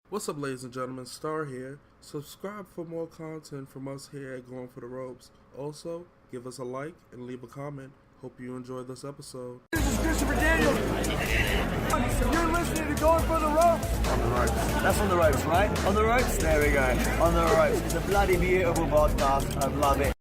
What's up, ladies and gentlemen? Star here. Subscribe for more content from us here at Going for the Ropes. Also, give us a like and leave a comment. Hope you enjoy this episode. This is Christopher Daniels. You're listening to Going for the Ropes. On the ropes. That's on the ropes, right? On the ropes? There we go. On the ropes. It's a bloody beautiful podcast. I love it.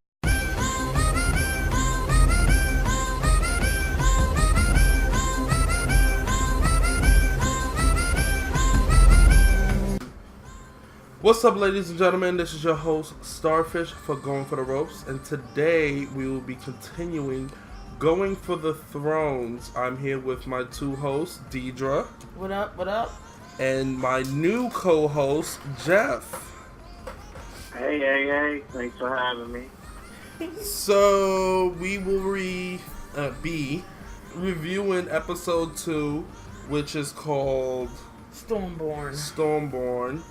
What's up, ladies and gentlemen? This is your host, Starfish, for Going for the Ropes. And today we will be continuing Going for the Thrones. I'm here with my two hosts, Deidre. What up, what up? And my new co-host, Jeff. Hey. Thanks for having me. So, we will be reviewing episode 2, which is called StormBorn.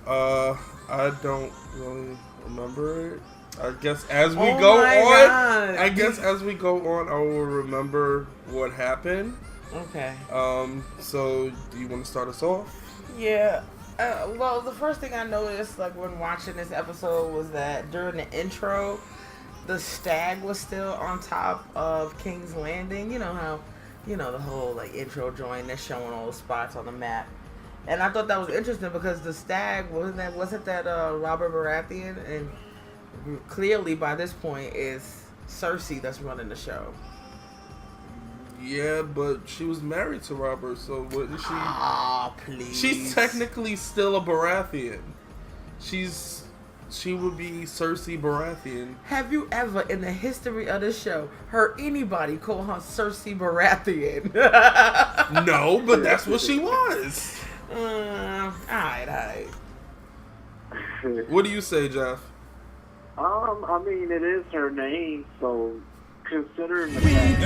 I don't really remember it. I guess as we go on, I will remember what happened. Okay. So do you want to start us off? Yeah. Well, the first thing I noticed, like when watching this episode, was that during the intro, the stag was still on top of King's Landing. You know how, the whole like intro joint, they're showing all the spots on the map. And I thought that was interesting because the stag wasn't that Robert Baratheon, and clearly by this point is Cersei that's running the show. Yeah, but she was married to Robert, so wouldn't she? Ah, please. She's technically still a Baratheon. She would be Cersei Baratheon. Have you ever in the history of this show heard anybody call her Cersei Baratheon? No, but that's what she was. Alright. What do you say, Jeff? I mean, it is her name, so considering the fact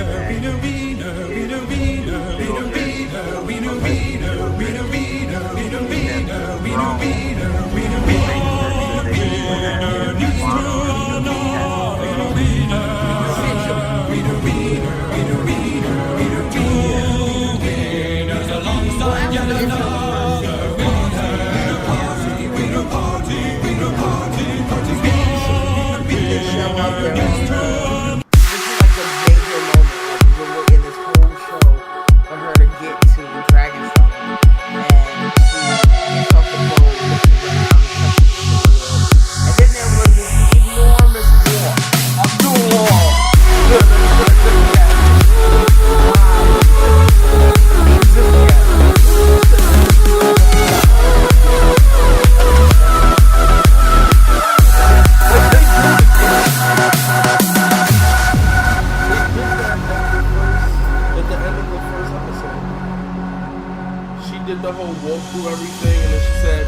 the whole walk through everything, and then she said,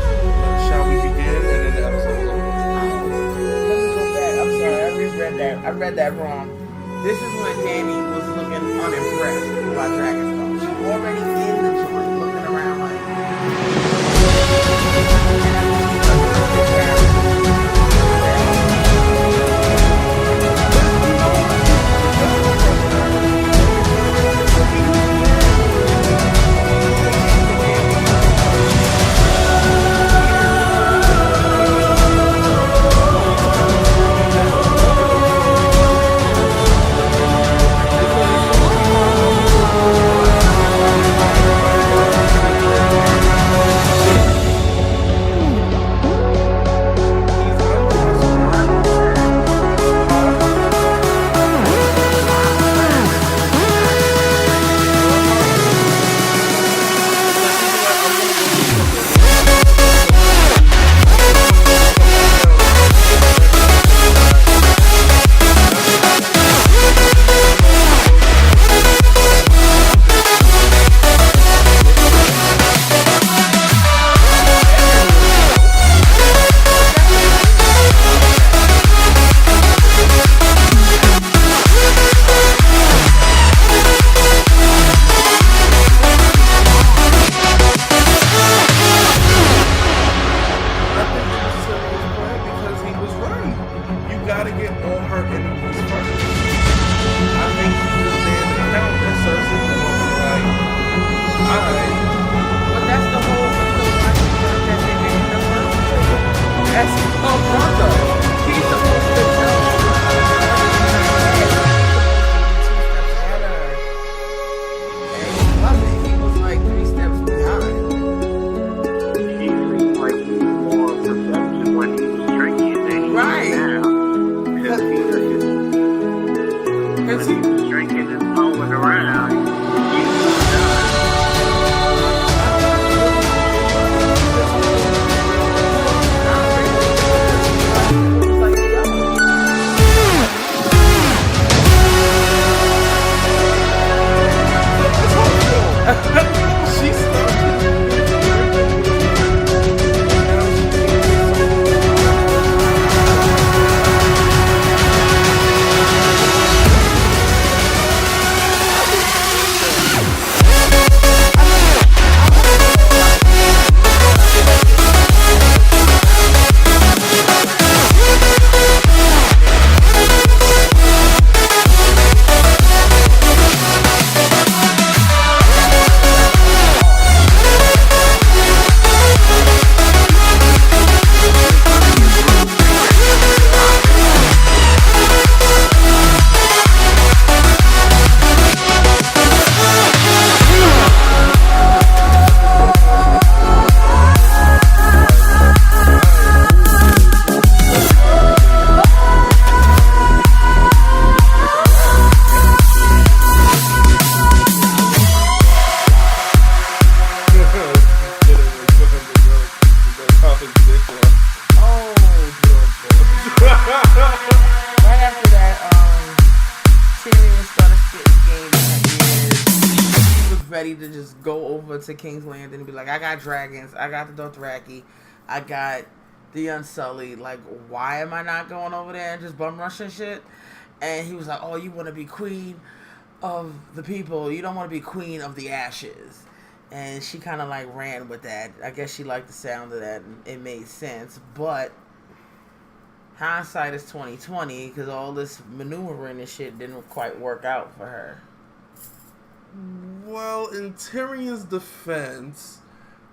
"Shall we begin?" And then the episode was over. Let me go back. I'm sorry, I read that wrong. This is when Dany was looking unimpressed by Dragonstone. She was already in the joint, looking around like. just go over to King's Landing and be like, I got dragons, I got the Dothraki, I got the Unsullied. Like, why am I not going over there and just bum rushing shit? And he was like, oh, you want to be queen of the people. You don't want to be queen of the ashes. And she kind of like ran with that. I guess she liked the sound of that and it made sense. But hindsight is 2020 because all this maneuvering and shit didn't quite work out for her. Well, in Tyrion's defense,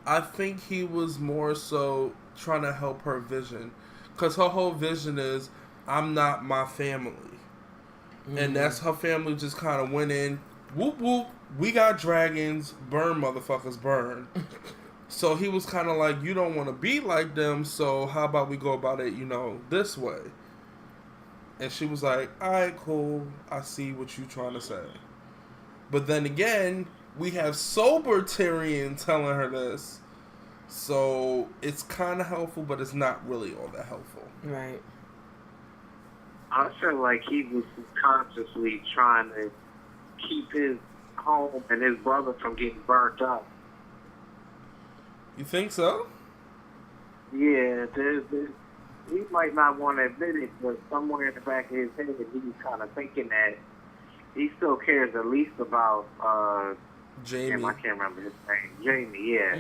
I think he was more so trying to help her vision. Because her whole vision is, I'm not my family. And that's her family just kind of went in, whoop whoop, we got dragons, burn motherfuckers, burn. So he was kind of like, you don't want to be like them, so how about we go about it, this way? And she was like, alright, cool, I see what you're trying to say. But then again, we have sober Tyrion telling her this, so it's kind of helpful, but it's not really all that helpful. Right. I feel like he was subconsciously trying to keep his home and his brother from getting burnt up. You think so? Yeah, he might not want to admit it, but somewhere in the back of his head, he's kind of thinking that he still cares at least about Jamie. I can't remember his name. Jamie, yeah.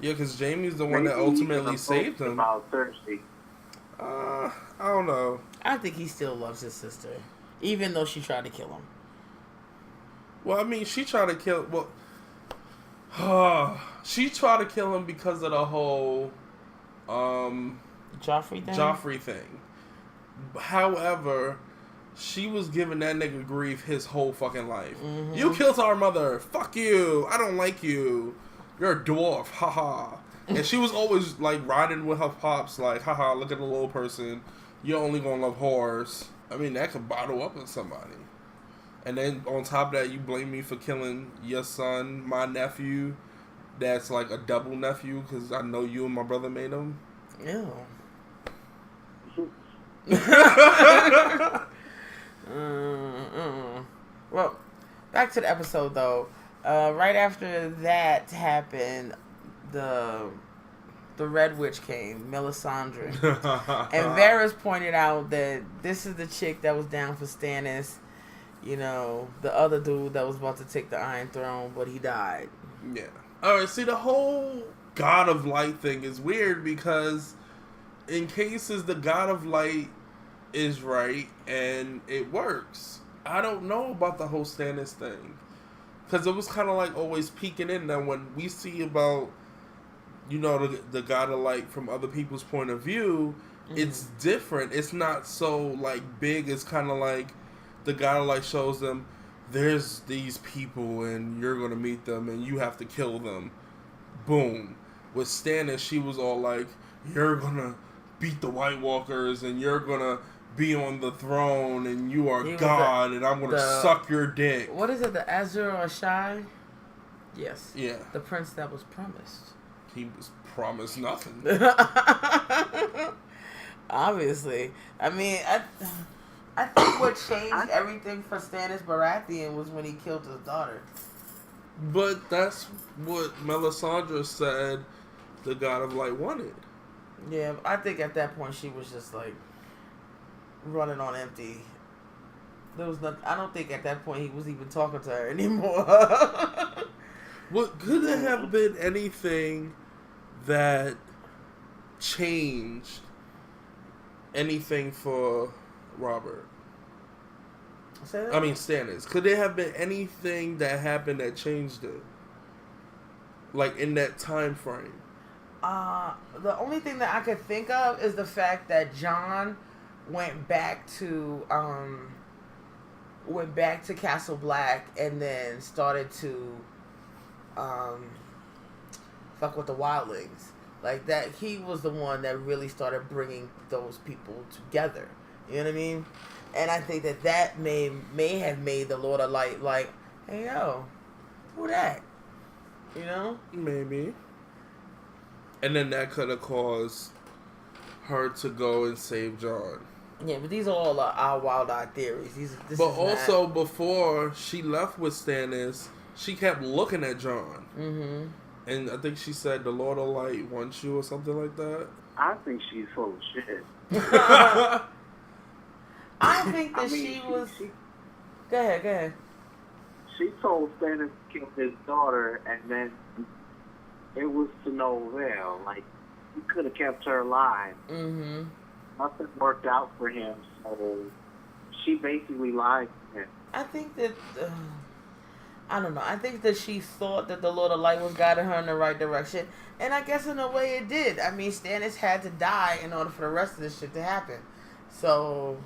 Yeah, because Jamie's the one that ultimately saved him. About Cersei. I don't know. I think he still loves his sister, even though she tried to kill him. Well, I mean, she tried to kill. She tried to kill him because of the whole Joffrey thing. However, she was giving that nigga grief his whole fucking life. Mm-hmm. You killed our mother. Fuck you. I don't like you. You're a dwarf. Haha. And she was always like riding with her pops, like, haha, look at the little person. You're only gonna love whores. I mean, that could bottle up in somebody. And then on top of that, you blame me for killing your son, my nephew. That's like a double nephew because I know you and my brother made him. Ew. Well, back to the episode though. Right after that happened, the Red Witch came, Melisandre. And Varys pointed out that this is the chick that was down for Stannis. The other dude that was about to take the Iron Throne, but he died. Yeah. Alright, see, the whole God of Light thing is weird because in cases the God of Light is right and it works. I don't know about the whole Stannis thing. Because it was kind of like always peeking in there when we see about, the God of Light from other people's point of view, it's different. It's not so, like, big. It's kind of like the God of Light shows them, there's these people and you're going to meet them and you have to kill them. Boom. With Stannis, she was all like, you're going to beat the White Walkers and you're going to be on the throne and you are God and I'm going to suck your dick. What is it, the Azur Ahai? Yes. Yeah. The prince that was promised. He was promised nothing. Obviously. I mean, I think what changed everything for Stannis Baratheon was when he killed his daughter. But that's what Melisandre said the God of Light wanted. Yeah, I think at that point she was just like running on empty. There was nothing. I don't think at that point he was even talking to her anymore. What could there have been anything that changed anything for Robert? Stannis. Could there have been anything that happened that changed it? Like in that time frame? The only thing that I could think of is the fact that Jon went back to Castle Black and then started to fuck with the wildlings. Like that, he was the one that really started bringing those people together. You know what I mean? And I think that may have made the Lord of Light like, hey yo, who that? Maybe. And then that could have caused her to go and save Jon. Yeah, but these are all our wild-eyed theories. Before Before she left with Stannis, she kept looking at John. Mm-hmm. And I think she said the Lord of Light wants you or something like that. I think she's full of shit. I think that she was. Go ahead. She told Stannis to kill his daughter, and then it was to no avail. Like, he could have kept her alive. Mm-hmm. Nothing worked out for him, so she basically lied to him. I think that. I don't know. I think that she thought that the Lord of Light was guiding her in the right direction. And I guess in a way it did. I mean, Stannis had to die in order for the rest of this shit to happen. So,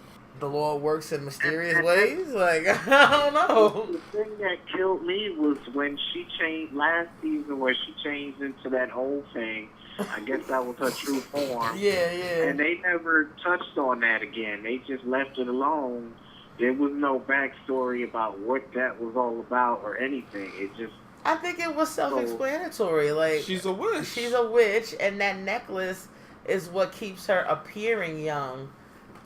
the Lord works in mysterious ways? Like, I don't know. The thing that killed me was when she changed, last season, where she changed into that old thing. I guess that was her true form. Yeah. And they never touched on that again. They just left it alone. There was no backstory about what that was all about or anything. It just... I think it was self-explanatory. Like, she's a witch. She's a witch, and that necklace is what keeps her appearing young.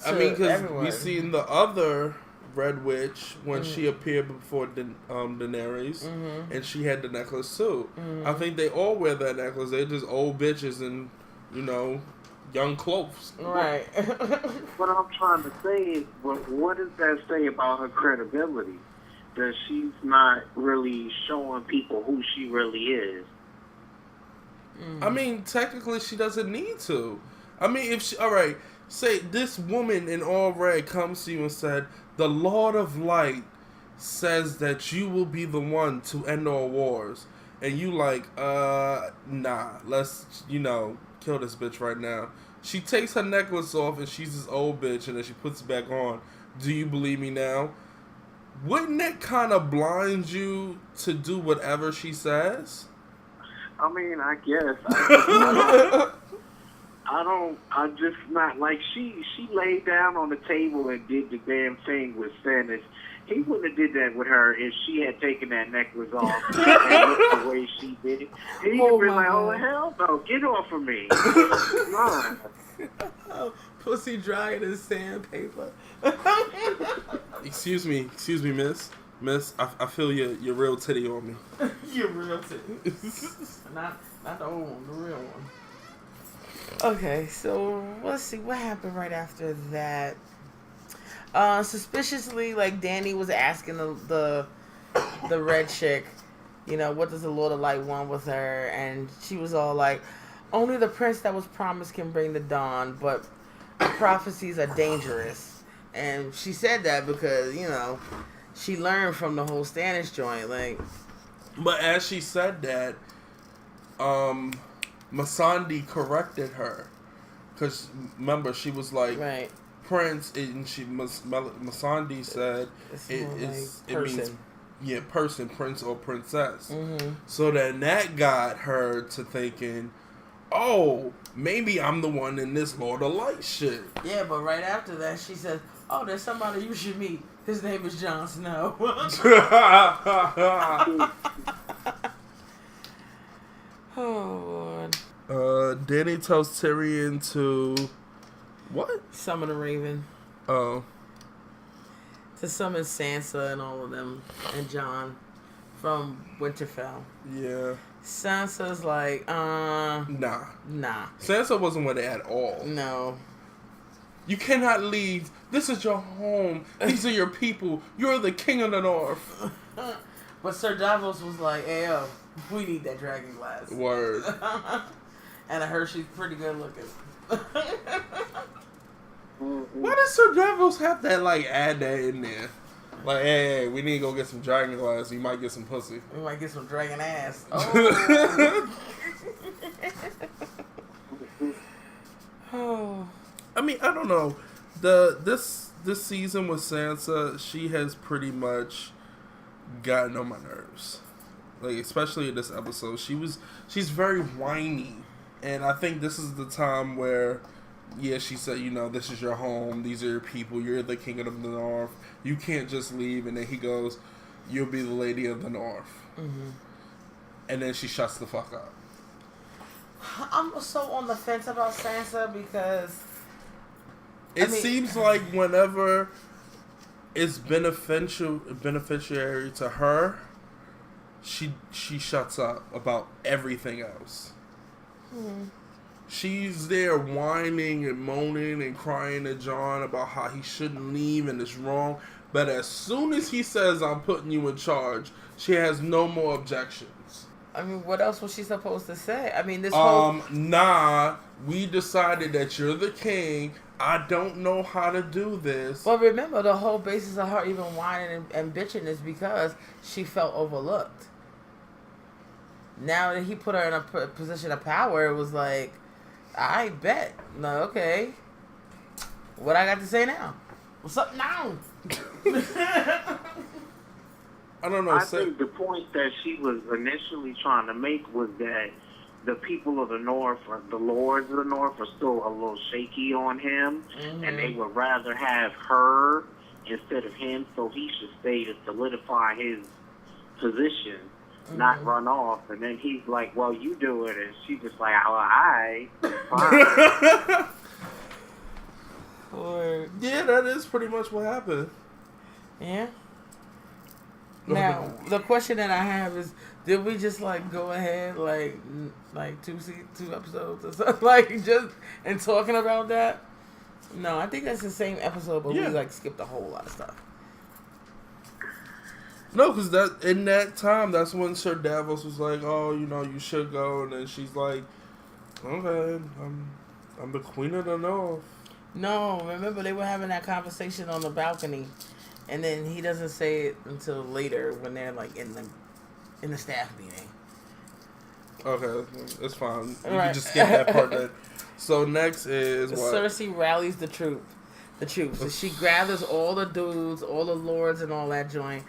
I mean, because we seen the other Red Witch when she appeared before Daenerys, and she had the necklace too. I think they all wear that necklace. They're just old bitches and, young cloaks. Right. What I'm trying to say is, what does that say about her credibility? That she's not really showing people who she really is. I mean, technically, she doesn't need to. I mean, if she, all right, say this woman in all red comes to you and said, the Lord of Light says that you will be the one to end all wars. And you like, nah, let's, kill this bitch right now. She takes her necklace off and she's this old bitch and then she puts it back on. Do you believe me now? Wouldn't that kind of blind you to do whatever she says? I mean, I guess. I'm just not, like, she laid down on the table and did the damn thing with Stannis. He wouldn't have did that with her if she had taken that necklace off and looked the way she did. He would have been like, oh, hell no, get off of me. Come on. Pussy drier than sandpaper. Excuse me, miss. Miss, I feel your real titty on me. Your real titty. Not the old one, the real one. Okay, so let's see what happened right after that. Suspiciously, like, Dany was asking the red chick, what does the Lord of Light want with her? And she was all like, only the prince that was promised can bring the dawn, but prophecies are dangerous. And she said that because, she learned from the whole Stannis joint, like. But as she said that, Missandei corrected her, because remember she was like, right. Prince, and Missandei said it means person, prince or princess. Mm-hmm. So then that got her to thinking, oh, maybe I'm the one in this Lord of Light shit. Yeah, but right after that she said, oh, there's somebody you should meet. His name is Jon Snow. Oh, Lord. Dany tells Tyrion to... What? Summon a raven. Oh. To summon Sansa and all of them. And Jon from Winterfell. Yeah. Sansa's like, Nah. Sansa wasn't with it at all. No. You cannot leave. This is your home. These are your people. You're the king of the north. But Sir Davos was like, hey, yo, we need that dragon glass. Word. And I heard she's pretty good looking. Why does Sir Davos have that, add that in there? Like, hey, we need to go get some dragon glass. You might get some pussy. We might get some dragon ass. Oh. Oh. I mean, I don't know. This season with Sansa, she has pretty much gotten on my nerves. Like, especially in this episode. She's very whiny. And I think this is the time where, yeah, she said, this is your home. These are your people. You're the king of the north. You can't just leave. And then he goes, you'll be the lady of the north. Mm-hmm. And then she shuts the fuck up. I'm so on the fence about Sansa because... It seems like whenever it's beneficiary to her, she shuts up about everything else. She's there whining and moaning and crying to John about how he shouldn't leave and it's wrong. But as soon as he says, I'm putting you in charge, she has no more objections. I mean, what else was she supposed to say? I mean, this whole... Nah, we decided that you're the king. I don't know how to do this. But remember, the whole basis of her even whining and bitching is because she felt overlooked. Now that he put her in a position of power, it was like, I bet. No, okay. What I got to say now? What's up now? I don't know. I think the point that she was initially trying to make was that the people of the North, or the lords of the North, are still a little shaky on him, and they would rather have her instead of him, so he should stay to solidify his position, not run off. And then he's like, well, you do it, and she's just like, well, fine. Yeah, that is pretty much what happened. Yeah. Now, the question that I have is, did we just like go ahead like two episodes or something like just and talking about that? No, I think that's the same episode, but we like skipped a whole lot of stuff. No, because that in that time, that's when Sir Davos was like, "Oh, you know, you should go," and then she's like, "Okay, I'm the Queen of the North." No, remember they were having that conversation on the balcony, and then he doesn't say it until later when they're like in the staff meeting. Okay, it's fine. You can just skip that part then. So next is what? Cersei rallies the troops. So she gathers all the dudes, all the lords and all that joint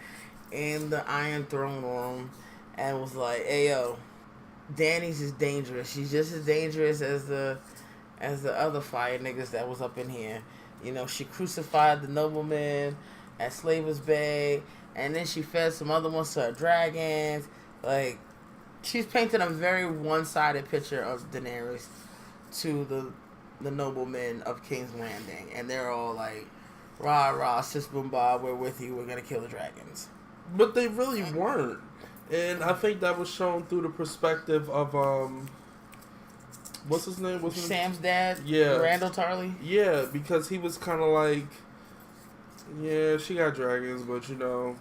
in the Iron Throne room and was like, hey yo, Dany's is dangerous. She's just as dangerous as the other fire niggas that was up in here. You know, she crucified the nobleman at Slaver's Bay, and then she fed some other ones to her dragons. Like, she's painted a very one-sided picture of Daenerys to the noblemen of King's Landing, and they're all like, rah rah, sis boom bob, we're with you, we're gonna kill the dragons. But they really weren't, and I think that was shown through the perspective of what's his name? Sam's dad? Yeah. Randall Tarly? Yeah, because he was kind of like, yeah, she got dragons, but you know,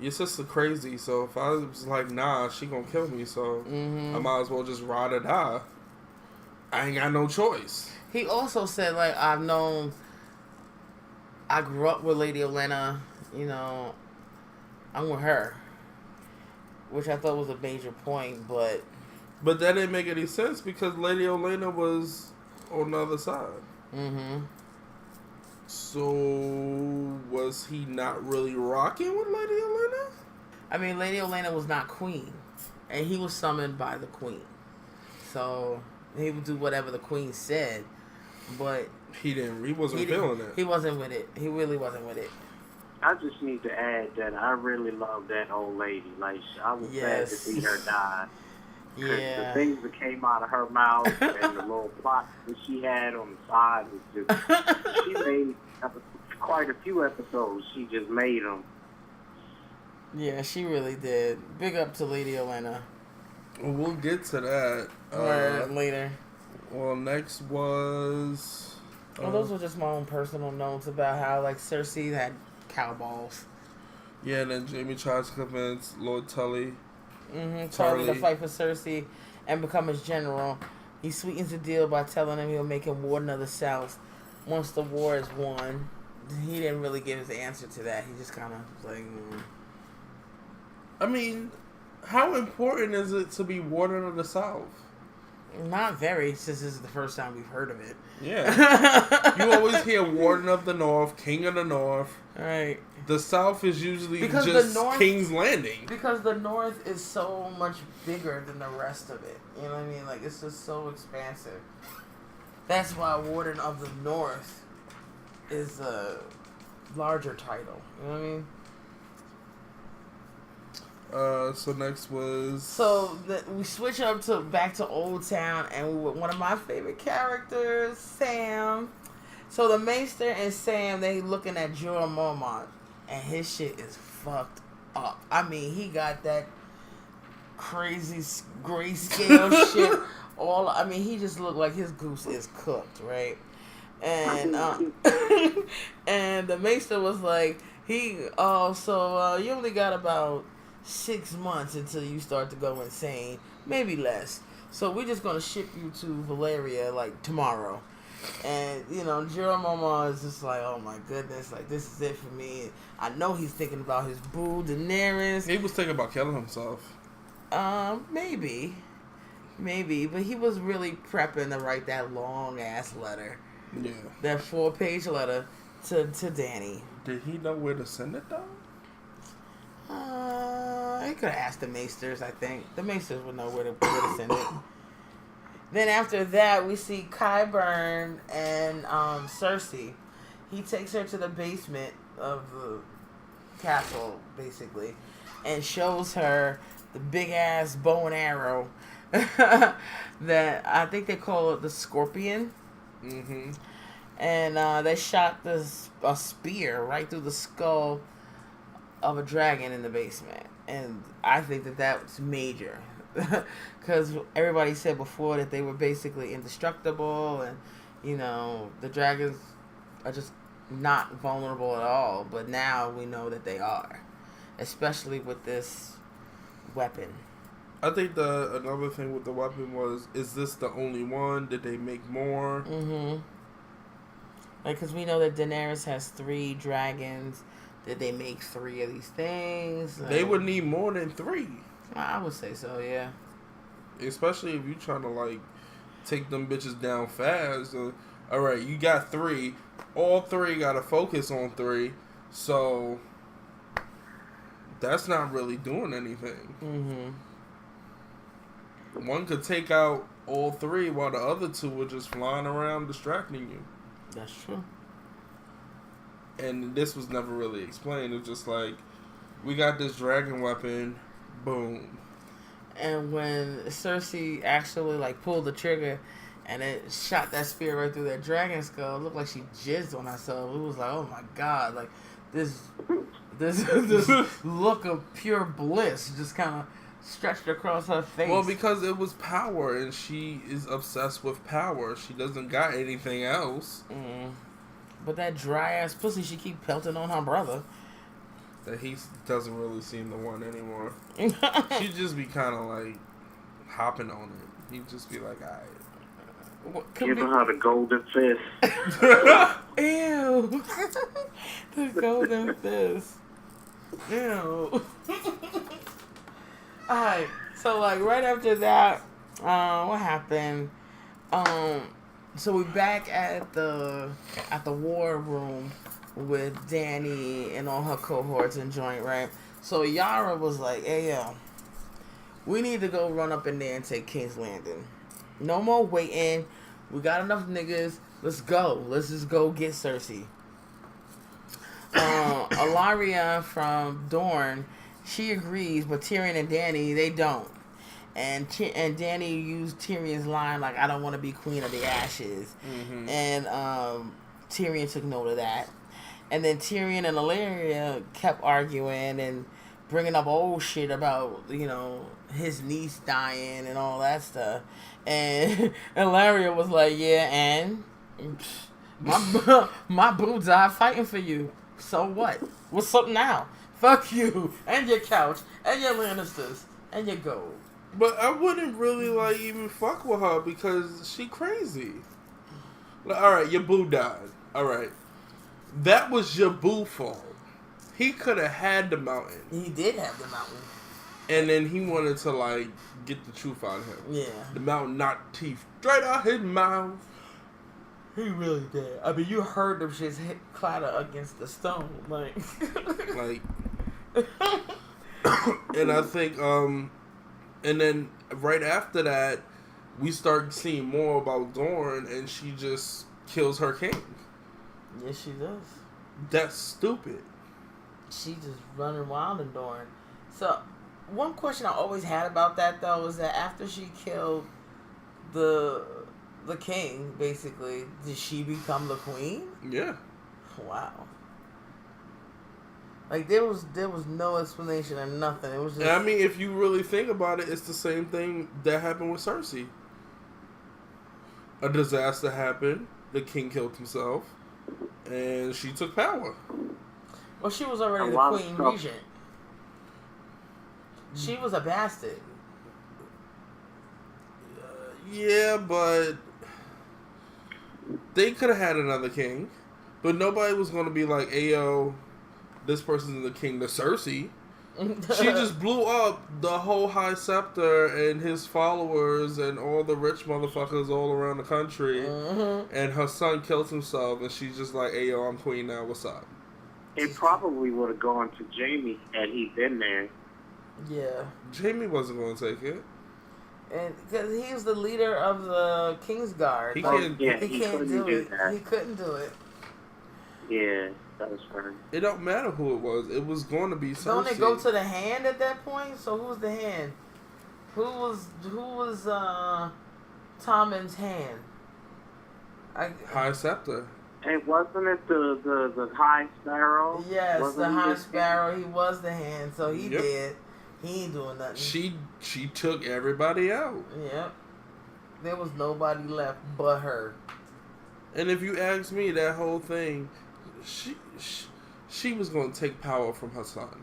your sister crazy, so if I was like, nah, she gonna kill me, so I might as well just ride or die. I ain't got no choice. He also said, like, I grew up with Lady Olenna, you know, I'm with her. Which I thought was a major point, but that didn't make any sense because Lady Olenna was on the other side. So, was he not really rocking with Lady Olenna? I mean, Lady Olenna was not queen. And he was summoned by the queen. So, he would do whatever the queen said. But he wasn't feeling it. He wasn't with it. He really wasn't with it. I just need to add that I really love that old lady. Like, I was sad to see her die. Yeah. The things that came out of her mouth and the little plot that she had on the side was just, she made quite a few episodes. She just made them. Yeah, she really did. Big up to Lady Olenna. Well, we'll get to that. Later. Well, next was... well, those were just my own personal notes about how, like, Cersei had cow balls. Yeah, and then Jaime tries to convince Lord Tully. Tarly to fight for Cersei and become his general. He sweetens the deal by telling him he'll make him warden of the South once the war is won. He didn't really give his answer to that. He just kind of was like... I mean, how important is it to be warden of the South? Not very, since this is the first time we've heard of it. Yeah. You always hear Warden of the North, King of the North. Right. The South is usually because just the North, King's Landing. Because the North is so much bigger than the rest of it. You know what I mean? Like, it's just so expansive. That's why Warden of the North is a larger title. You know what I mean? So next was... So we switch up to back to Old Town, and one of my favorite characters, Sam. So the Maester and Sam, they looking at Jorah Mormont, and his shit is fucked up. I mean, he got that crazy grayscale shit. I mean, he just looked like his goose is cooked, right? And and the maester was like, you only got about 6 months until you start to go insane, maybe less. So we're just gonna ship you to Valeria like tomorrow. And Jerome is just like, oh my goodness, like this is it for me. I know he's thinking about his boo Daenerys. He was thinking about killing himself. Maybe, but he was really prepping to write that long ass letter. Yeah. That 4-page letter to Dany. Did he know where to send it though? He could have asked the Maesters, I think. The Maesters would know where to send it. Then after that, we see Qyburn and Cersei. He takes her to the basement of the castle, basically, and shows her the big-ass bow and arrow that I think they call it the Scorpion. Mm-hmm. And they shot a spear right through the skull of a dragon in the basement. And I think that was major. Because everybody said before that they were basically indestructible. And, the dragons are just not vulnerable at all. But now we know that they are. Especially with this weapon. I think another thing with the weapon is this the only one? Did they make more? Mm-hmm. Because we know that Daenerys has 3 dragons. Did they make 3 of these things? They would need more than 3. I would say so, yeah. Especially if you're trying to, take them bitches down fast. Alright, you got 3. All 3 got to focus on 3. So, that's not really doing anything. Mm-hmm. One could take out all 3 while the other 2 were just flying around distracting you. That's true. And this was never really explained. It's just like, we got this dragon weapon, boom. And when Cersei actually pulled the trigger and it shot that spear right through that dragon skull, it looked like she jizzed on herself. It was like, oh my god, this look of pure bliss just kind of stretched across her face. Well, because it was power, and she is obsessed with power. She doesn't got anything else. But that dry ass pussy she keep pelting on her brother. That he doesn't really seem to want anymore. She'd just be kind of hopping on it. He'd just be like, alright. Give her the golden fist. Ew. The golden fist. Ew. Alright, so right after that, what happened? So we're back at the war room with Dany and all her cohorts and joint, right? So Yara was like, hey yo, we need to go run up in there and take King's Landing. No more waiting. We got enough niggas. Let's go. Let's just go get Cersei. Ilaria from Dorne, she agrees, but Tyrion and Dany, they don't. And Dany used Tyrion's line, I don't want to be queen of the ashes. Mm-hmm. And Tyrion took note of that. And then Tyrion and Ilaria kept arguing and bringing up old shit about, his niece dying and all that stuff. And Ilaria was like, yeah, and my boo died fighting for you. So what? What's up now? Fuck you and your couch and your Lannisters and your gold. But I wouldn't really even fuck with her because she crazy. Alright, your boo died. Alright. That was your boo fault. He could have had the mountain. He did have the mountain. And then he wanted to get the truth out of him. Yeah. The mountain knocked teeth straight out his mouth. He really did. I mean, you heard them shits clatter against the stone. And I think, and then right after that, we start seeing more about Dorne, and she just kills her king. Yes, she does. That's stupid. She just running wild in Dorne. So, one question I always had about that, though, is that after she killed the king, basically, did she become the queen? Yeah. Wow. Like there was no explanation or nothing. It was just. And I mean, if you really think about it, it's the same thing that happened with Cersei. A disaster happened. The king killed himself, and she took power. Well, she was already A the lot of queen stuff. regent. She was a bastard. Yeah, but they could have had another king, but nobody was going to be like, "Ayo, this person's the king to Cersei." She just blew up the whole High Scepter and his followers and all the rich motherfuckers all around the country. Mm-hmm. And her son killed himself, and she's just like, "Hey, yo, I'm queen now. What's up?" It probably would have gone to Jamie had he been there. Yeah, Jamie wasn't going to take it. and because he was the leader of the Kingsguard, He like, can't. Yeah, he can't couldn't do it. that. He couldn't do it. Yeah, that was her. It don't matter who it was. It was going to be Cersei. Don't it go to the hand at that point? So who's the hand? Who was Tommen's hand? High Scepter. And wasn't it the High Sparrow? Yes, Wasn't the he High his- Sparrow. He was the hand, so he Yep. did. He ain't doing nothing. She took everybody out. Yep. There was nobody left but her. And if you ask me, that whole thing, she was going to take power from her son.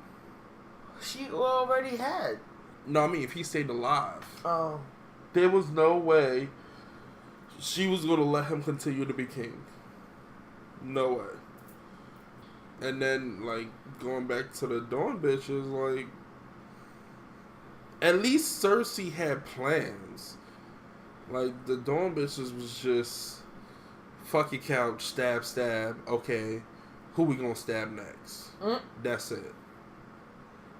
She already had. No, I mean, if he stayed alive. Oh. There was no way she was going to let him continue to be king. No way. And then, like, going back to the Dawn bitches, like, at least Cersei had plans. Like, the Dawn bitches was just, fuck your couch, stab, stab. Okay, who we gonna stab next? That's it.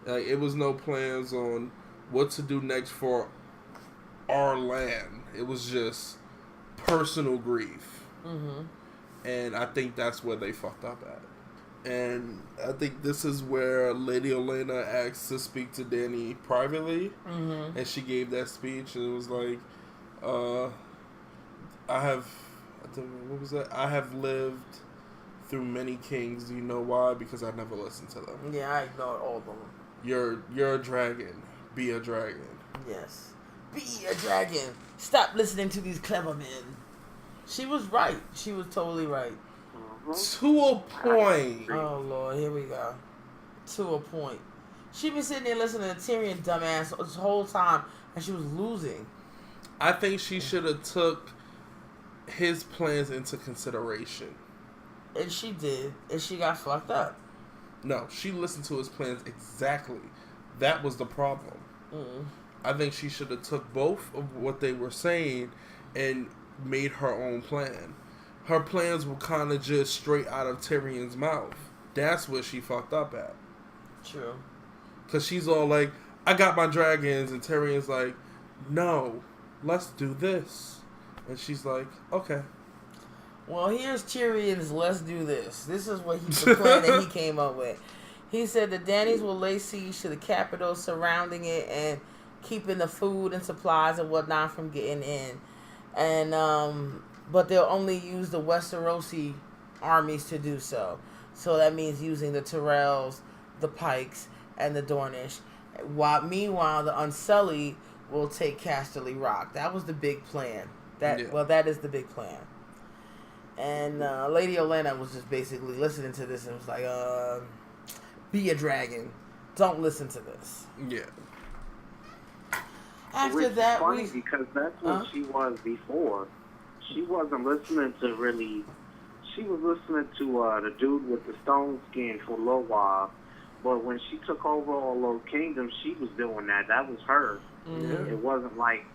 Like, it was no plans on what to do next for our land. It was just personal grief. Mm-hmm. And I think that's where they fucked up at. And I think this is where Lady Olenna asked to speak to Dany privately. Mm-hmm. And she gave that speech, and it was like, what was that? I have lived through many kings. Do you know why? Because I never listened to them. Yeah, I ignored all of them. You're a dragon. Be a dragon. Yes. Be a dragon. Stop listening to these clever men. She was right. She was totally right. To a point. Oh, Lord. Here we go. To a point. She been sitting there listening to Tyrion dumbass this whole time, and she was losing. I think she should have took his plans into consideration. And she did. And she got fucked up. No, she listened to his plans exactly. That was the problem. Mm-mm. I think she should have took both of what they were saying and made her own plan. Her plans were kind of just straight out of Tyrion's mouth. That's where she fucked up at. True. Because she's all like, I got my dragons. And Tyrion's like, no, let's do this. And she's like, okay. Well, here's Tyrion's let's do this. This is what the plan that he came up with. He said the Dannys will lay siege to the capital surrounding it and keeping the food and supplies and whatnot from getting in. And, but they'll only use the Westerosi armies to do so. So that means using the Tyrells, the Pikes, and the Dornish. Meanwhile, the Unsullied will take Casterly Rock. That was the big plan. Well, that is the big plan. And Lady Olenna was just basically listening to this and was like, be a dragon. Don't listen to this. Yeah. After Which that, is funny because that's what she was before. She wasn't listening to really. She was listening to the dude with the stone skin for a little while, but when she took over all those kingdoms, she was doing that. That was her. Mm-hmm. It wasn't like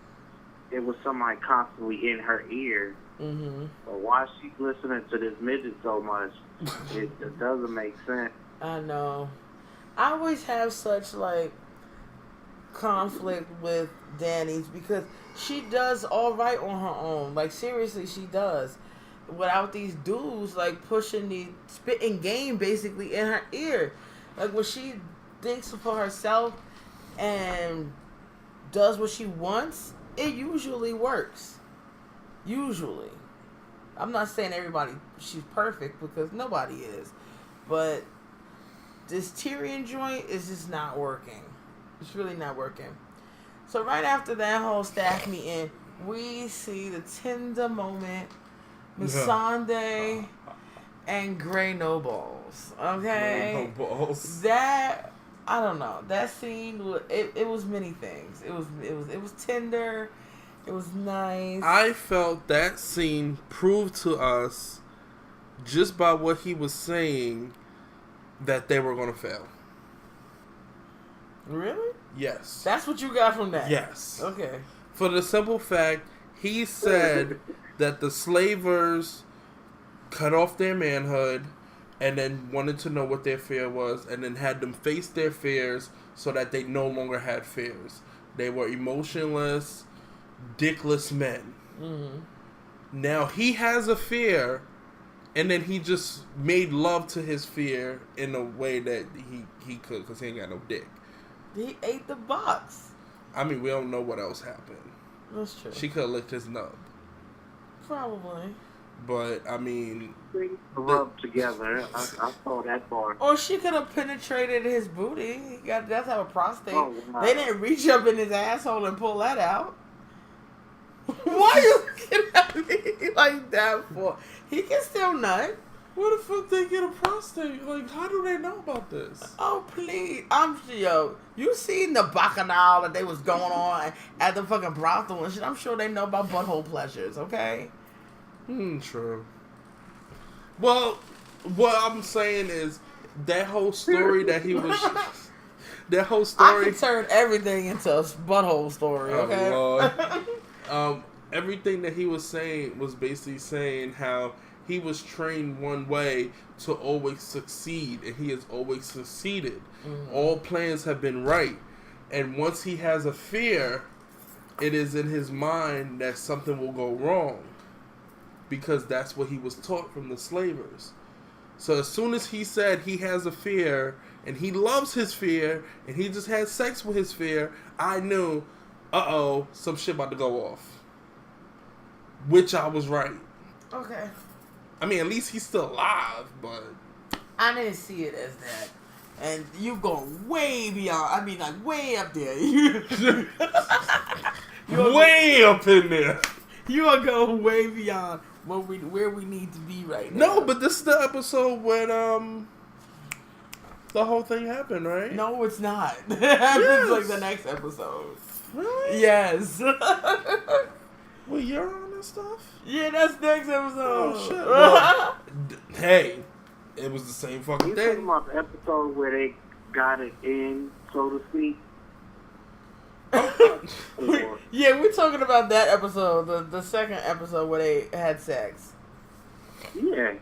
it was somebody constantly in her ear. Mm-hmm. But why she's listening to this midget so much, it doesn't make sense. I know. I always have such like conflict with Dany's because she does all right on her own. Like seriously, she does. Without these dudes like pushing the spitting game basically in her ear. Like when she thinks for herself and does what she wants, it usually works. Usually. I'm not saying everybody she's perfect because nobody is. But Tyrion joint is just not working. It's really not working. So right after that whole staff meeting, we see the tender moment, Missandei and Grey Nobles. Okay, Grey Nobles. That I don't know. That scene, it was many things. It was tender. It was nice. I felt that scene proved to us, just by what he was saying, that they were going to fail. Really? Yes. That's what you got from that? Yes. Okay. For the simple fact, he said that the slavers cut off their manhood and then wanted to know what their fear was and then had them face their fears so that they no longer had fears. They were emotionless, dickless men. Mm-hmm. Now he has a fear, and then he just made love to his fear in a way that he could, because he ain't got no dick. He ate the box. I mean, we don't know what else happened. That's true. She could have licked his nub. Probably. But, I mean... rubbed together. I saw that part. Or she could have penetrated his booty. He got that's how a prostate. Oh, wow. They didn't reach up in his asshole and pull that out. Why are you looking at me like that for? He can still nut. Where the fuck they get a prostate? Like, how do they know about this? Oh, please. You seen the bacchanal that they was going on at the fucking brothel and shit. I'm sure they know about butthole pleasures, okay? True. Well, what I'm saying is, that whole story that he was... that whole story... I can turn everything into a butthole story, okay? Oh, Lord. Everything that he was saying was basically saying how he was trained one way to always succeed, and he has always succeeded. Mm-hmm. All plans have been right. And once he has a fear, it is in his mind that something will go wrong. Because that's what he was taught from the slavers. So as soon as he said he has a fear, and he loves his fear, and he just had sex with his fear, I knew, some shit about to go off. Which I was right. Okay. I mean, at least he's still alive, but... I didn't see it as that. And you've gone way beyond, I mean, like, way up there. Way up in there. You are going way beyond where we need to be right now. No, but this is the episode when, the whole thing happened, right? No, it's not. It happens like the next episode. Really? Yes. Well, you're on this stuff? Yeah, that's next episode. Oh, shit. Well, hey, it was the same fucking You thing. talking about the episode where they got it in, so to speak? Yeah, we're talking about that episode, the second episode where they had sex. Yeah.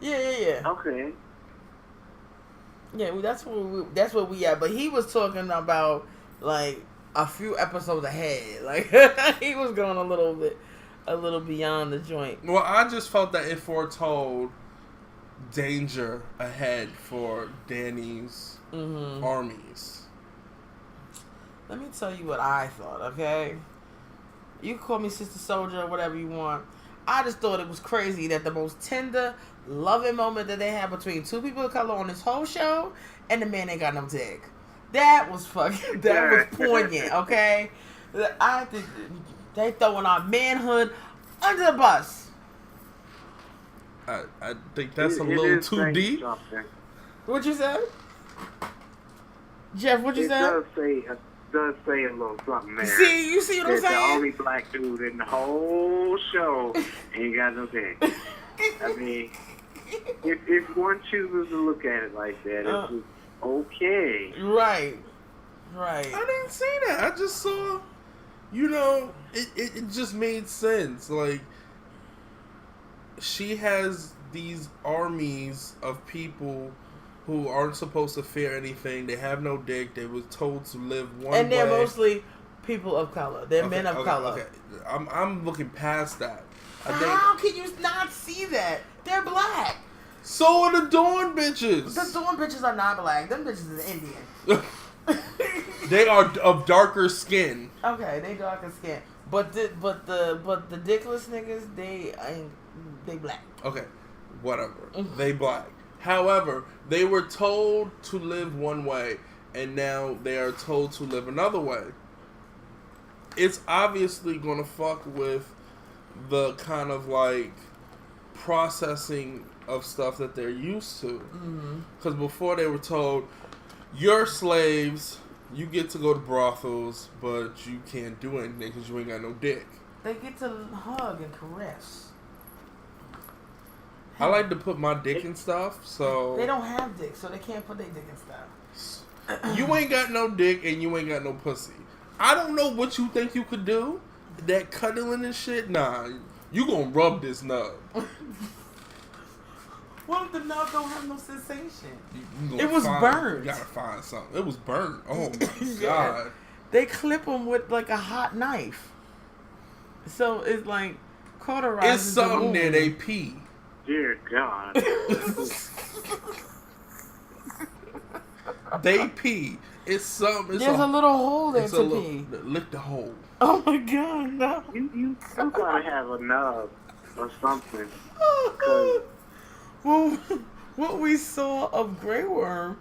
Yeah. Okay. Yeah, that's where we at. But he was talking about like a few episodes ahead. Like he was going a little beyond the joint. Well, I just felt that it foretold danger ahead for Dany's armies. Let me tell you what I thought, okay? You can call me Sister Soldier or whatever you want. I just thought it was crazy that the most tender, loving moment that they had between two people of color on this whole show and the man ain't got no dick. That was poignant, okay? I think they throwing our manhood under the bus. I think that's a little too deep. What you said? Jeff, what you said? Does say a little something there. See, you see what I'm saying? The only black dude in the whole show ain't got no dick. I mean, if one chooses to look at it like that, it's just okay. Right. I didn't say that. I just saw, it just made sense. Like, she has these armies of people who aren't supposed to fear anything. They have no dick. They were told to live one way. And they're mostly people of color. They're men of color. Okay. I'm looking past that. How can you not see that? They're black. So are the Dawn bitches. The Dawn bitches are not black. Them bitches is Indian. They are of darker skin. Okay, they darker skin. But the dickless niggas, they black. Okay, whatever. They black. However, they were told to live one way, and now they are told to live another way. It's obviously going to fuck with the kind of like processing of stuff that they're used to. Because before they were told, you're slaves, you get to go to brothels, but you can't do anything because you ain't got no dick. They get to hug and caress. I like to put my dick in stuff, so... They don't have dick, so they can't put their dick in stuff. You ain't got no dick and you ain't got no pussy. I don't know what you think you could do. That cuddling and shit, nah. You gonna rub this nub. What if the nub don't have no sensation? You It was burned. You gotta find something. It was burnt. Oh my Yeah. god. They clip them with like a hot knife. So it's like cauterizing. It's something the that wound. they pee. Dear God. They pee. It's something. There's a little hole there to pee. Lick the hole. Oh my god, no. You gotta have a nub or something. Well, what we saw of Grey Worm,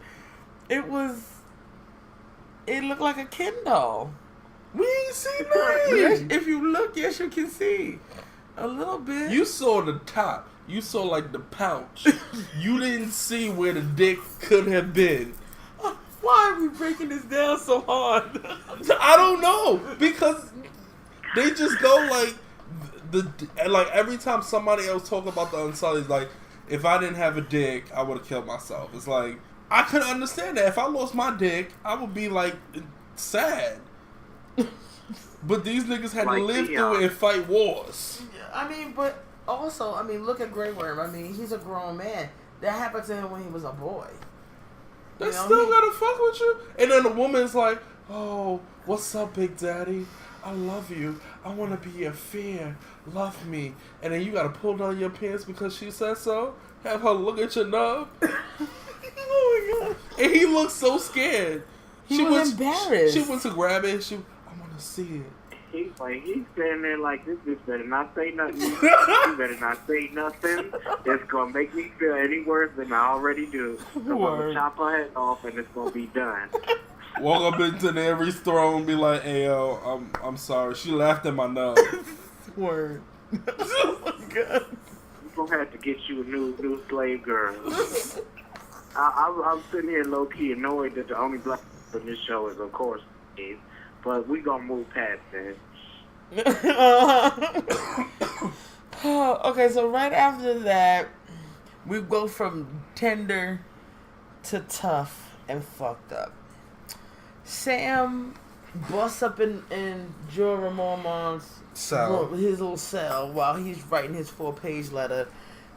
it looked like a Ken doll. We ain't seen that. Yes, if you look, yes, you can see a little bit. You saw the top. You saw like the pouch. You didn't see where the dick could have been. Why are we breaking this down so hard? I don't know, because they just go like every time somebody else talk about the Unsullied, like, if I didn't have a dick, I would have killed myself. It's like, I could understand that. If I lost my dick, I would be like sad. But these niggas had Like to live Leon. through it and fight wars. I mean, but also, I mean, look at Grey Worm. I mean, he's a grown man. That happened to him when he was a boy. They You know, still he- gotta fuck with you. And then the woman's like, oh, what's up, Big Daddy? I love you. I want to be your fear. Love me. And then you gotta pull down your pants because she said so. Have her look at your nub. Oh my god. And he looked so scared. He was embarrassed. She went to grab it. I want to see it. He's standing there like, this bitch better not say nothing. You better not say nothing. It's gonna make me feel any worse than I already do. So I'm Word. gonna chop her head off and it's gonna be done. Walk up into every throne and be like, hey, yo, I'm sorry. She laughed at my nub. Word. Oh my god. We're gonna have to get you a new slave girl. I'm sitting here low key annoyed that the only black in this show is, of course, Steve. But we gonna move past that. Okay, so right after that, we go from tender to tough and fucked up. Sam busts up in Jorah Mormont's Cell. his little cell while he's writing his 4-page letter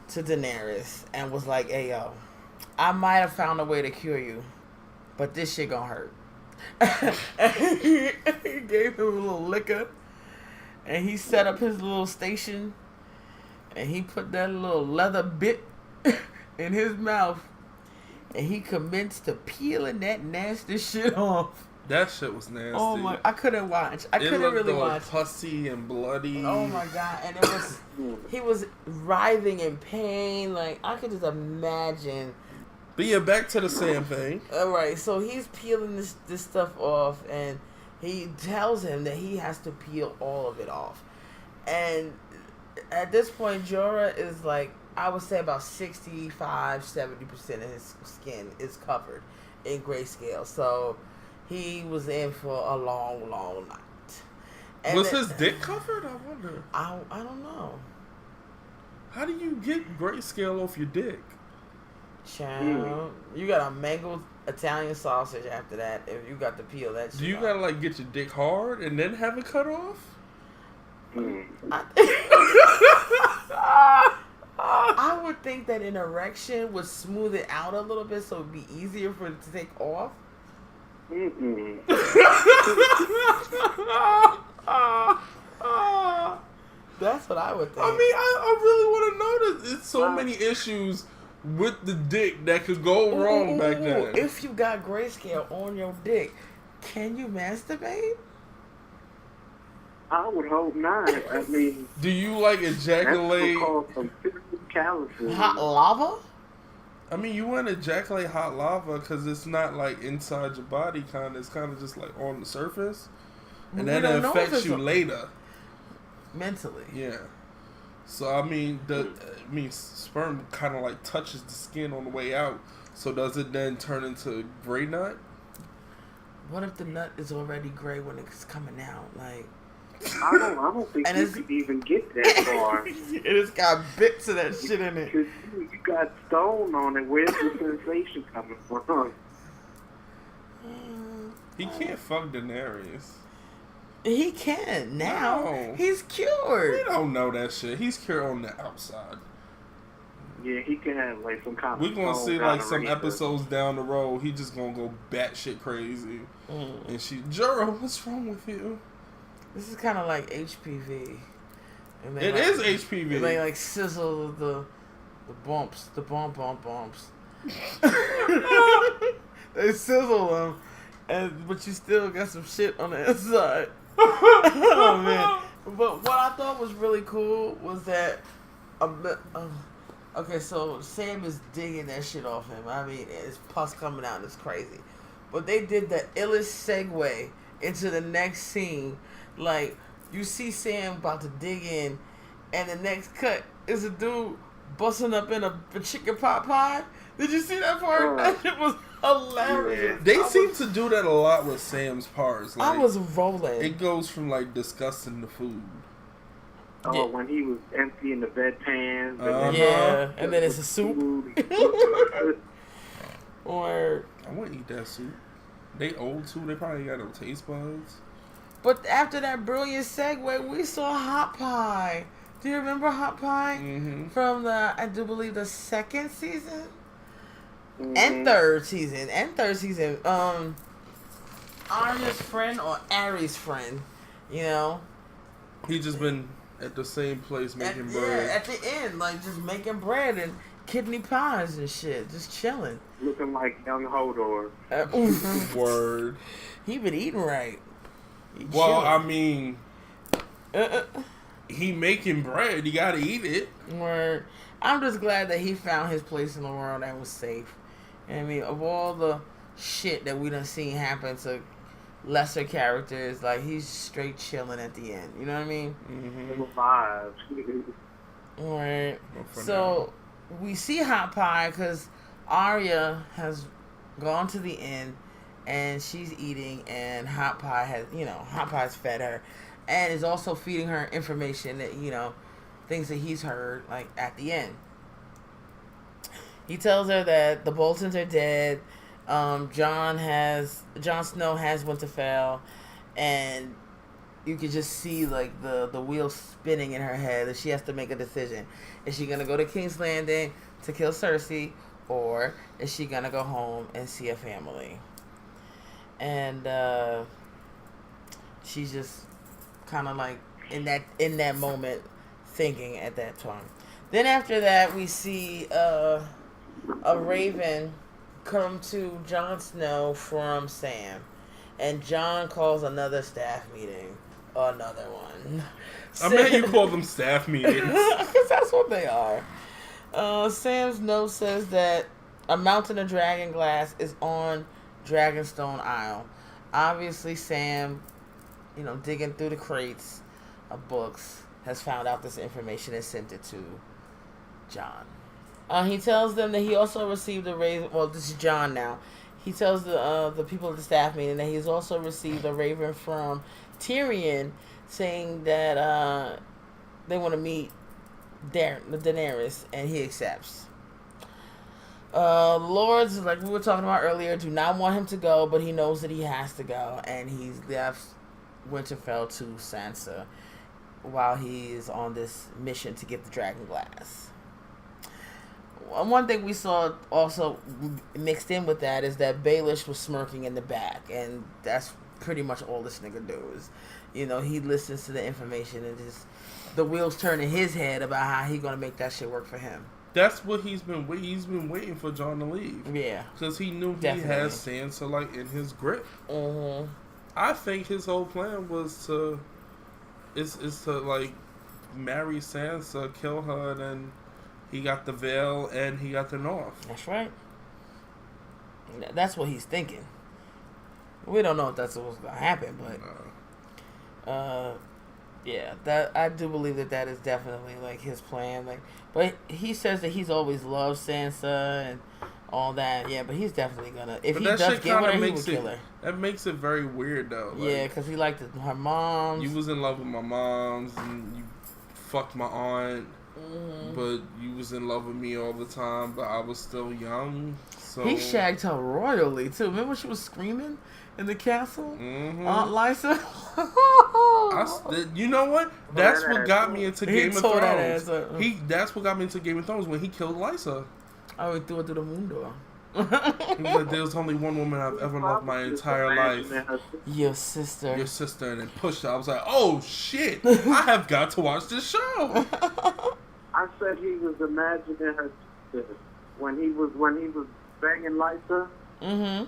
to Daenerys and was like, hey yo, I might have found a way to cure you, but this shit gonna hurt. And he gave him a little liquor and he set up his little station and he put that little leather bit in his mouth and he commenced to peeling that nasty shit off. That shit was nasty. Oh my, I couldn't watch. I couldn't really all watch. pussy and bloody. Oh my god, and it was, he was writhing in pain. Like, I could just imagine. But yeah, back to the Sam thing. Alright, so he's peeling this stuff off and he tells him that he has to peel all of it off. And at this point, Jorah is like, I would say about 65-70% of his skin is covered in grayscale. So he was in for a long, long night. And Was then- his dick covered? I wonder. I don't know. How do you get grayscale off your dick? Child, you got a mangled Italian sausage after that if you got to peel that shit Do you off. gotta like get your dick hard and then have it cut off? I would think that an erection would smooth it out a little bit so it'd be easier for it to take off. That's what I would think. I mean, I really want to know that there's so many issues with the dick that could go wrong back then. If you got grayscale on your dick, can you masturbate? I would hope not. I mean, Do you like that's ejaculate? what called some physical calluses. Hot lava? I mean, you want to ejaculate hot lava because it's not like inside your body, kind of. It's kind of just like on the surface, and then it affects you later. Mentally. Yeah. So I mean, sperm kind of like touches the skin on the way out. So does it then turn into gray nut? What if the nut is already gray when it's coming out? Like, I don't think you could even get that far. It's got bits of that shit in it. Because you got stone on it. Where's the sensation coming from? He can't fuck Daenerys. He can now. No. He's cured. We don't know that shit. He's cured on the outside. Yeah, he can have like some kind of. We're gonna see like some gonorrhea. episodes down the road. He just gonna go batshit crazy, and she, Juro, what's wrong with you? This is kind of like HPV. And It is HPV. They like sizzle the bumps, the bumps. They sizzle them, but you still got some shit on the inside. Oh man! But what I thought was really cool was that, okay, so Sam is digging that shit off him. I mean, it's pus coming out. It's crazy, but they did the illest segue into the next scene. Like, you see Sam about to dig in, and the next cut is a dude busting up in a chicken pot pie. Did you see that part? That shit was hilarious. They seem to do that a lot with Sam's parts. Like, I was rolling. It goes from like disgusting to food. Oh, Yeah. when he was emptying the bedpans. Yeah, and then it's a soup. Or, I wouldn't eat that soup. They old too. They probably got no taste buds. but after that brilliant segue, we saw Hot Pie. Do you remember Hot Pie? Mm-hmm. From I do believe the second season and third season. Arya's friend or Aries' friend, you know. He just been at the same place making bread. Yeah, at the end, like just making bread and kidney pies and shit, just chilling. Looking like young Hodor. Word. He been eating right. He Well, chilling. I mean, he making bread. You gotta eat it. Word. I'm just glad that he found his place in the world and was safe. I mean, of all the shit that we done seen happen to lesser characters, like he's straight chilling at the end. You know what I mean? Mm-hmm. Vibes. Right. Well, for So we see Hot Pie because Arya has gone to the inn and she's eating, and Hot Pie Hot Pie's fed her, and is also feeding her information that things that he's heard like at the end. He tells her that the Boltons are dead. Jon Snow has Winterfell, and you could just see like the wheels spinning in her head, and she has to make a decision. Is she gonna go to King's Landing to kill Cersei, or is she gonna go home and see her family? And she's just kind of like in that moment thinking at that time. Then after that, we see a raven come to Jon Snow from Sam, and Jon calls another staff meeting. Another one. I'm mad you call them staff meetings. Because that's what they are. Sam's note says that a mountain of dragon glass is on Dragonstone Isle. Obviously, Sam, digging through the crates of books, has found out this information and sent it to Jon. He tells them that he also received a raven. Well, this is Jon now. He tells the people at the staff meeting that he's also received a raven from Tyrion, saying that they want to meet Daenerys, and he accepts. Lords, like we were talking about earlier, do not want him to go, but he knows that he has to go, and he's left Winterfell to Sansa while he is on this mission to get the dragon glass. One thing we saw also mixed in with that is that Baelish was smirking in the back, and that's pretty much all this nigga do is, he listens to the information and just the wheels turn in his head about how he gonna make that shit work for him. That's what he's been waiting. He's been waiting for Jon to leave. Yeah, because he knew definitely. He has Sansa like in his grip. Mm-hmm. I think his whole plan was to like marry Sansa, kill her, and then He got the Vale and he got the North. That's right. That's what he's thinking. We don't know if that's what's gonna happen, but yeah, that I do believe that is definitely like his plan. Like, but he says that he's always loved Sansa and all that. Yeah, but he's definitely gonna. If But he that does shit get with kinda her, he makes would it. kill her. That makes it very weird though. Like, Yeah, because he liked her mom's. you was in love with my mom's and you fucked my aunt, but you was in love with me all the time. But I was still young. So He shagged her royally too. Remember when she was screaming in the castle? Mhm. Aunt Lysa. You know what? That's what got me into He Game of tore that ass Thrones. up. That's what got me into Game of Thrones when he killed Lysa. Oh, he threw it through the moon door. He was like, "There's only one woman I've ever loved my entire life, Your sister. your sister," and then pushed her. I was like, "Oh shit! I have got to watch this show." I said he was imagining her sister when he was banging Lysa. Mm-hmm.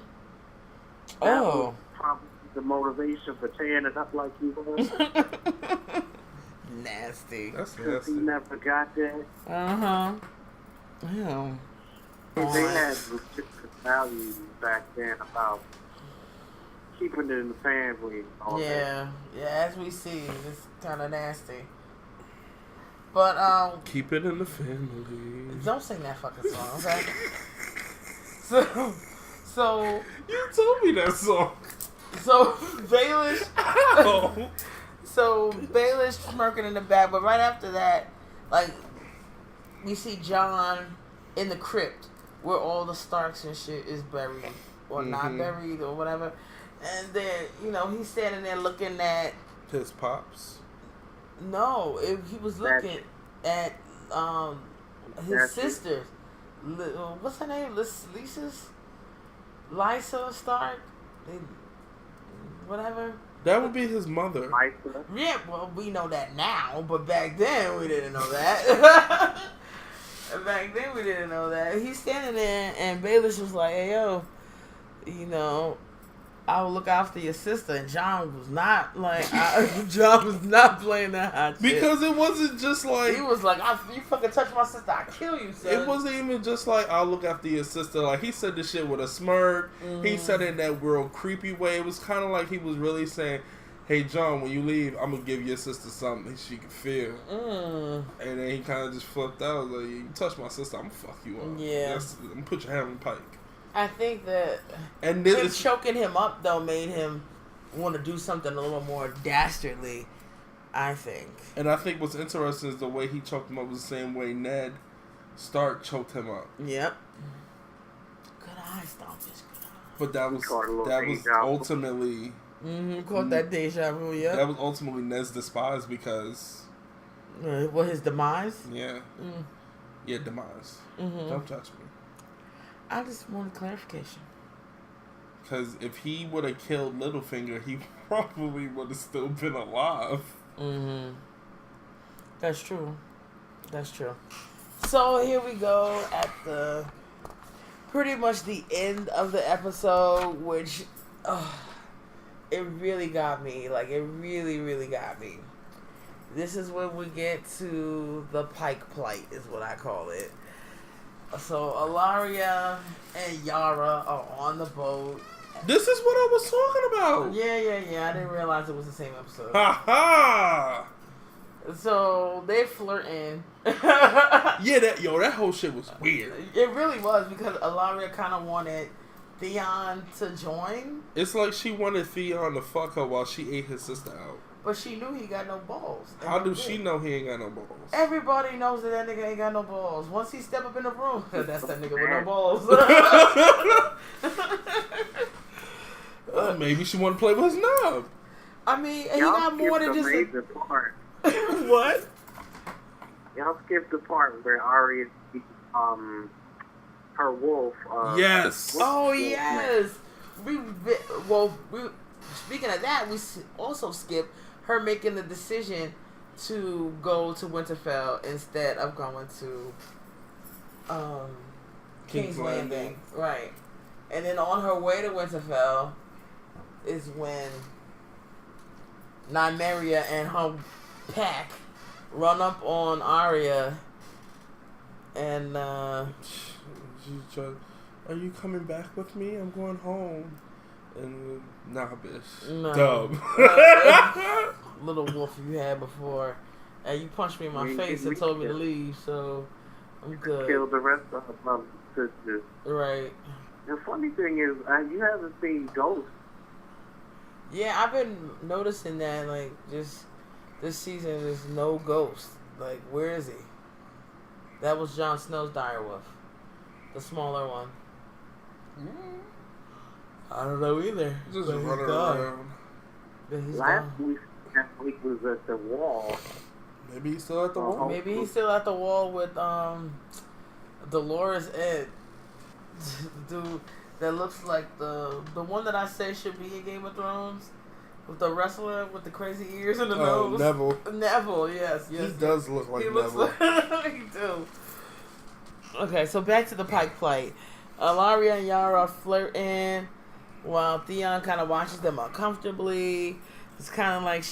That Oh. was probably the motivation for tearing it up like he was. Nasty. That's Because he nasty. never got that. Uh-huh. Yeah. They had legitimate values back then about keeping it in the family and all that. Yeah. Yeah, as we see, it's kind of nasty. But, Keep it in the family. don't sing that fucking song, okay? So, You told me that song. Baelish, Ow. Baelish smirking in the back, but right after that, like, we see John in the crypt where all the Starks and shit is buried, or not buried, or whatever. And then, he's standing there looking at, His pops. no, he was looking at, his That's it. sisters. What's her name? Lysa Stark? Whatever. That would be his mother. Lysa. Yeah, well, we know that now, but back then we didn't know that. Back then we didn't know that. He's standing there, and Baelish was like, "Hey, yo, I will look after your sister." And John was not like, John was not playing that hot shit. Because it wasn't just like... He was like, "You fucking touch my sister, I kill you, son." It wasn't even just like, "I'll look after your sister." Like, he said this shit with a smirk. He said it in that real creepy way. It was kind of like he was really saying, "Hey, John, when you leave, I'm going to give your sister something she can feel." And then he kind of just flipped out. Like, "You touch my sister, I'm going to fuck you up. Yeah. I'm going to put your hand on the pike." I think that And him this choking him up, though, made him want to do something a little more dastardly, I think. And I think what's interesting is the way he choked him up was the same way Ned Stark choked him up. Yep. Good eyes, Stompers. Good eyes. But that was Caught a little ultimately Caught that deja vu, yeah. that was ultimately Ned's despise because What, his demise? yeah demise. Don't judge me. I just wanted clarification. Because if he would have killed Littlefinger, he probably would have still been alive. That's true. That's true. So here we go at the pretty much the end of the episode, which it really got me. Like, it really, really got me. This is when we get to the Pike Plight, is what I call it. So Ilaria and Yara are on the boat. This is what I was talking about. Yeah. I didn't realize it was the same episode. Ha ha! So they're flirting. Yeah, that whole shit was weird. It really was, because Ilaria kind of wanted Theon to join, It's like she wanted Theon to fuck her while she ate his sister out. but she knew he got no balls. And How no do dick. she know he ain't got no balls? Everybody knows that nigga ain't got no balls. Once he step up in the room, that's that nigga with no balls. Maybe she wanted to play with his knob. I mean, and he Y'all got more than skipped just a a... major part. What? Y'all skipped the part where Arya, her wolf. Yes. Oh, yes. Speaking of that, we also skipped her making the decision to go to Winterfell instead of going to King's Landing. Right. And then on her way to Winterfell is when Nymeria and her pack run up on Arya And She tried, are you coming back with me? I'm going home. And nah, bitch. no, Dumb. little wolf you had before, and you punched me in my face and told me to leave. So I'm good. Kill the rest of the brothers and sisters. Right. The funny thing is, you haven't seen Ghost. Yeah, I've been noticing that, like, just this season there's no Ghost. Like, where is he? That was Jon Snow's direwolf, the smaller one. I don't know either. Just but he's running gone. around. But he's Last gone. week was at the wall. Maybe he's still at the wall. Maybe he's still at the wall with Dolores Ed, dude. That looks like the one that I say should be in Game of Thrones, with the wrestler with the crazy ears and the nose. Neville. Neville, yes. He does look like He Neville. looks like he do. Okay, so back to the Pike plight. Alaria and Yara are flirting while Theon kind of watches them uncomfortably. It's kind of like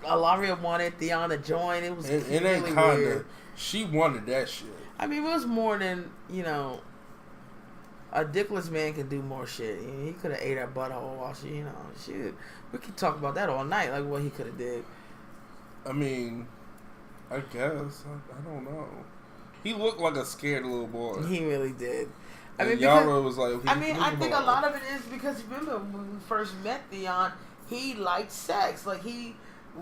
Alaria wanted Theon to join. It was It ain't really kinda. weird. She wanted that shit. I mean, it was more than, a dickless man can do more shit. He could have ate her butthole while we could talk about that all night, like what he could have did. I mean, I guess. I don't know. He looked like a scared little boy. He really did. I And mean, Yara was like, I think a lot of it is because, remember, when we first met Theon, he liked sex. Like, he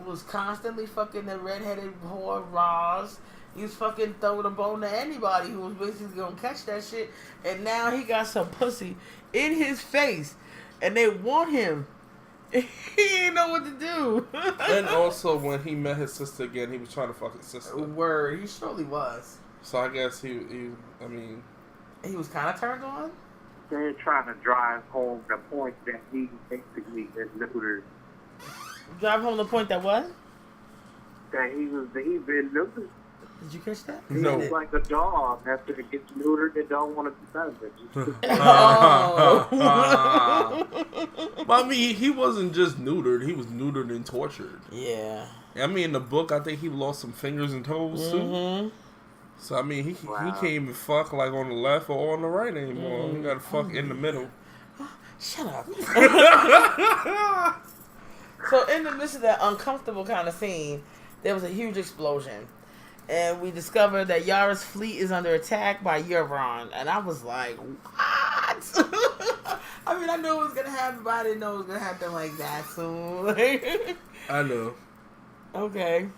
was constantly fucking the redheaded whore, Roz. He was fucking throwing a bone to anybody who was basically gonna catch that shit. And now he got some pussy in his face. And they want him. He didn't know what to do. And also, when he met his sister again, he was trying to fuck his sister. Word. He surely was. So I guess he He was kind of turned on? They're trying to drive home the point that he basically is neutered. Drive home the point that what? That he been neutered. Did you catch that? No. He's like a dog. After it gets neutered, they don't want to be done. But I mean, he wasn't just neutered. He was neutered and tortured. Yeah. I mean, in the book, I think he lost some fingers and toes, too. So, I mean, he can't even fuck, like, on the left or on the right anymore. He got to fuck in the middle. Shut up. So, in the midst of that uncomfortable kind of scene, there was a huge explosion. And we discovered that Yara's fleet is under attack by Euron. And I was like, what? I mean, I knew it was going to happen, but I didn't know it was going to happen like that soon. I know. Okay.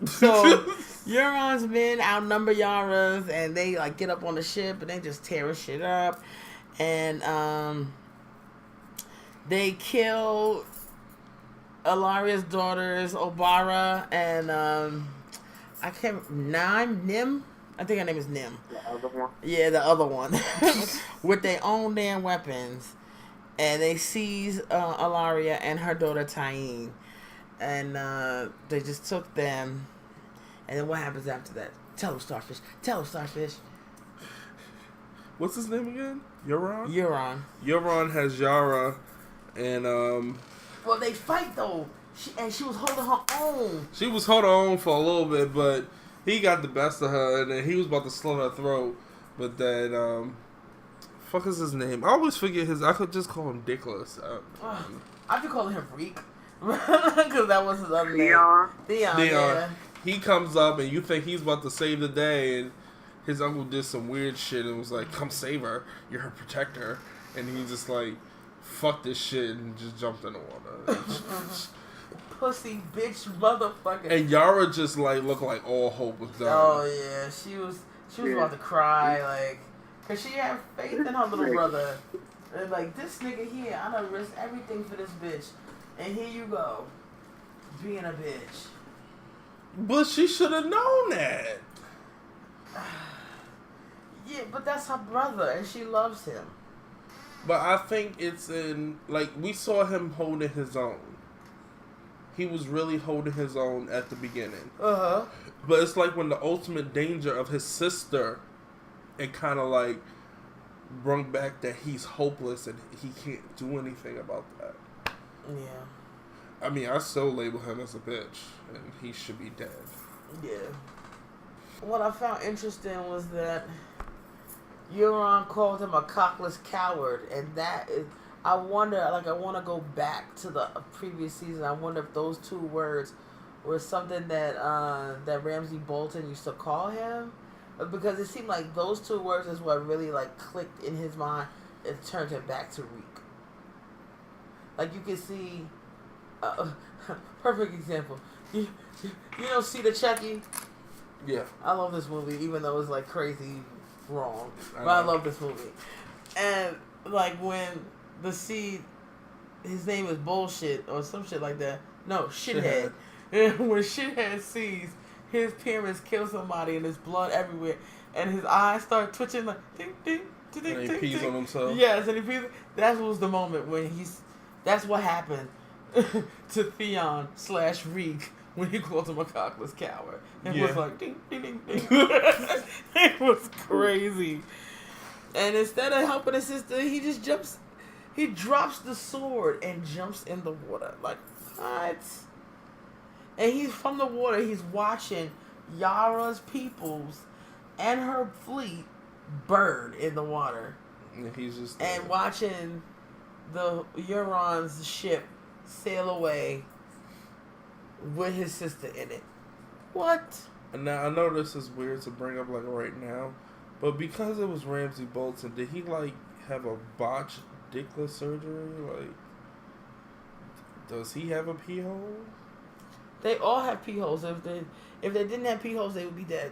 So, Euron's men outnumber Yara's, and they, like, get up on the ship, and they just tear his shit up. And, they kill Alaria's daughters, Obara, and, Nim? I think her name is Nim. The other one? Yeah, the other one. With their own damn weapons. And they seize Alaria and her daughter Tyene. And they just took them. And then what happens after that? Tell them, Starfish. Tell them, Starfish. What's his name again? Euron? Euron. Euron has Yara and, Well, they fight, though. She was holding her own. she was holding on for a little bit, but he got the best of her, and then he was about to slit her throat. But then, fuck is his name? I always forget I could just call him Dickless. I've been calling him Reek. Because that was his other name. Theon, Theon. yeah. He comes up, and you think he's about to save the day, and his uncle did some weird shit and was like, come save her. You're her protector. And he just like, fuck this shit, and just jumped in the water. Pussy bitch motherfucker. And Yara just like looked like all hope was done. Oh yeah, she was about to cry, like, cause she had faith in her little brother. And like, this nigga here, I done risked everything for this bitch, and here you go, being a bitch. But she should have known that. Yeah, but that's her brother, and she loves him. But I think it's in, like, we saw him holding his own. He was really holding his own at the beginning. Uh-huh. But it's like when the ultimate danger of his sister, it kind of like brought back that he's hopeless and he can't do anything about that. Yeah. I mean, I still label him as a bitch, and he should be dead. Yeah. what I found interesting was that Euron called him a cockless coward, and that is, I wonder, like, I want to go back to the previous season. I wonder if those two words were something that that Ramsay Bolton used to call him, because it seemed like those two words is what really like clicked in his mind and turned him back to Reek. Like you can see, perfect example. You don't see the Chucky. Yeah. I love this movie, even though it's like crazy wrong, but I love this movie. And like when the seed, his name is bullshit or some shit like that. No, shithead. And when shithead sees his parents kill somebody and there's blood everywhere, and his eyes start twitching like ding ding ding ding. And he pees on himself. Yes, and he pees. That was the moment when that's what happened to Theon / Reek when he called him a cockless coward. It was like ding ding ding ding. It was crazy. And instead of helping his sister, he just jumps. He drops the sword and jumps in the water. Like what? And he's from the water. He's watching Yara's peoples and her fleet burn in the water. And he's just and watching the Euron's ship sail away with his sister in it. What? And now I know this is weird to bring up like right now, but because it was Ramsay Bolton, did he like have a botched dickless surgery? Like, does he have a pee hole? They all have pee holes. If they didn't have pee holes, they would be dead.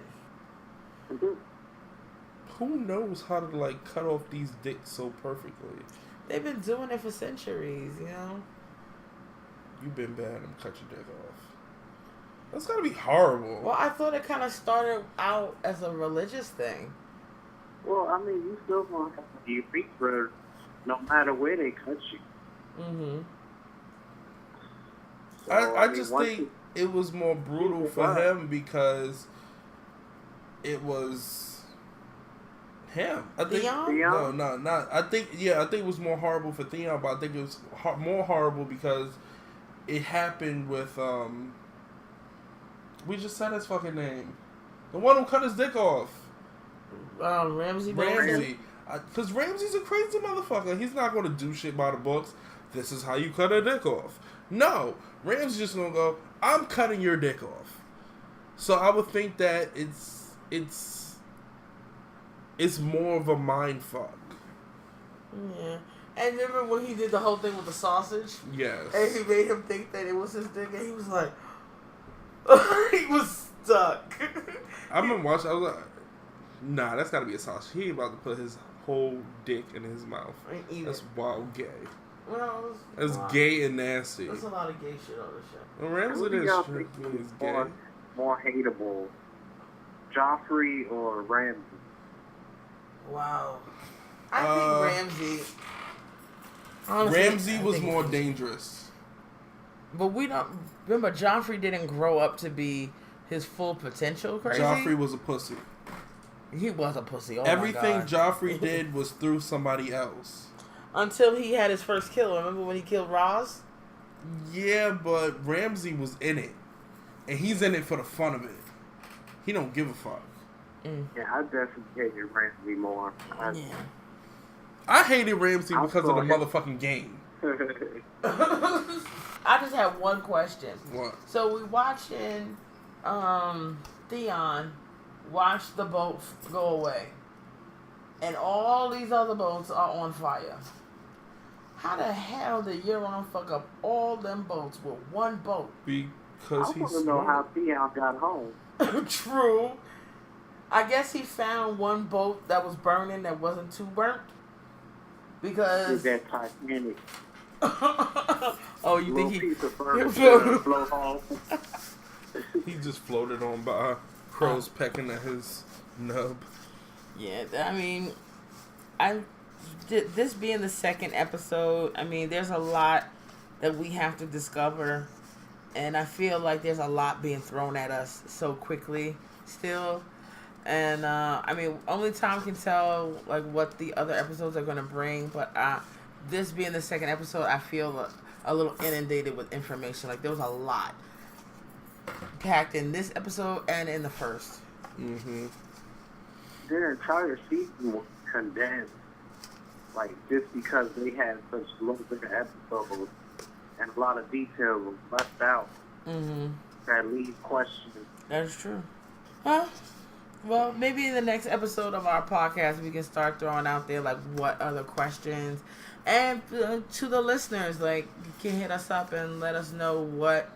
Who knows how to like cut off these dicks so perfectly? They've been doing it for centuries, you know. You've been bad and cut your dick off. That's gotta be horrible. Well, I thought it kind of started out as a religious thing. Well, I mean, you still gonna have to be free for no matter where they cut you. Mm-hmm. So, I just think it was more brutal for him because it was him. I think Theon? No, not. I think it was more horrible for Theon, but I think it was more horrible because it happened with we just said his fucking name, the one who cut his dick off. Ramsay. Because Ramsay's a crazy motherfucker. He's not going to do shit by the books. This is how you cut a dick off. No, Ramsay's just going to go, I'm cutting your dick off. So I would think that it's more of a mind fuck. Yeah. And remember when he did the whole thing with the sausage? Yes. And he made him think that it was his dick, and he was like, he was stuck. I've been watching, I was like, nah, that's got to be a sausage. He ain't about to put his whole dick in his mouth. That's wild gay. Well, That's gay and nasty. There's a lot of gay shit on this show. Well, Ramsay is gay. More hateable, Joffrey or Ramsay? Wow. I think Ramsay. Honestly, Ramsay was more dangerous. But we don't remember. Joffrey didn't grow up to be his full potential. Crazy. Joffrey was a pussy. He was a pussy. Oh Everything my God. Joffrey did was through somebody else. Until he had his first kill. Remember when he killed Roz? Yeah, but Ramsay was in it, and he's in it for the fun of it. He don't give a fuck. Yeah, I definitely hated Ramsay more. I hated Ramsay because of the motherfucking game. I just have one question. What? So we watching Theon watch the boat go away, and all these other boats are on fire. How the hell did Euron fuck up all them boats with one boat? Because I want to know how Theon got home. True. I guess he found one boat that was burning that wasn't too burnt. Because that Titanic. oh, you think he piece of furniture float home? He just floated on by, crows pecking at his nub. Yeah, I mean, this being the second episode, I mean, there's a lot that we have to discover, and I feel like there's a lot being thrown at us so quickly still. And I mean, only time can tell like what the other episodes are going to bring, but this being the second episode, I feel a little inundated with information. Like there was a lot packed in this episode and in the first. Mm-hmm. Their entire season was condensed, like just because they had such little bit of episodes and a lot of detail was left out Mm-hmm. that leave questions. That's true. Huh? Well, maybe in the next episode of our podcast, we can start throwing out there, like, what other questions. And to the listeners, like, you can hit us up and let us know what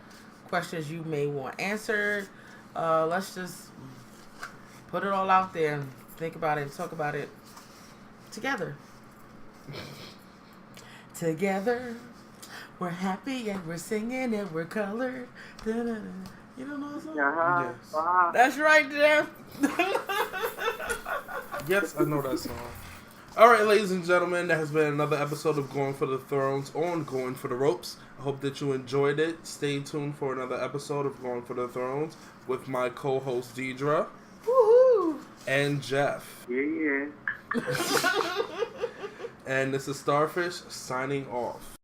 questions you may want answered. Let's just put it all out there and think about it and talk about it together. Together, we're happy and we're singing and we're colored. Da-da-da. You don't know that song? Uh-huh. Yes. That's right, Jeff. Yes, I know that song. All right, ladies and gentlemen, that has been another episode of Going for the Thrones on Going for the Ropes. I hope that you enjoyed it. Stay tuned for another episode of Going for the Thrones with my co-host Deidre Woohoo! and Jeff. Yeah. And this is Starfish signing off.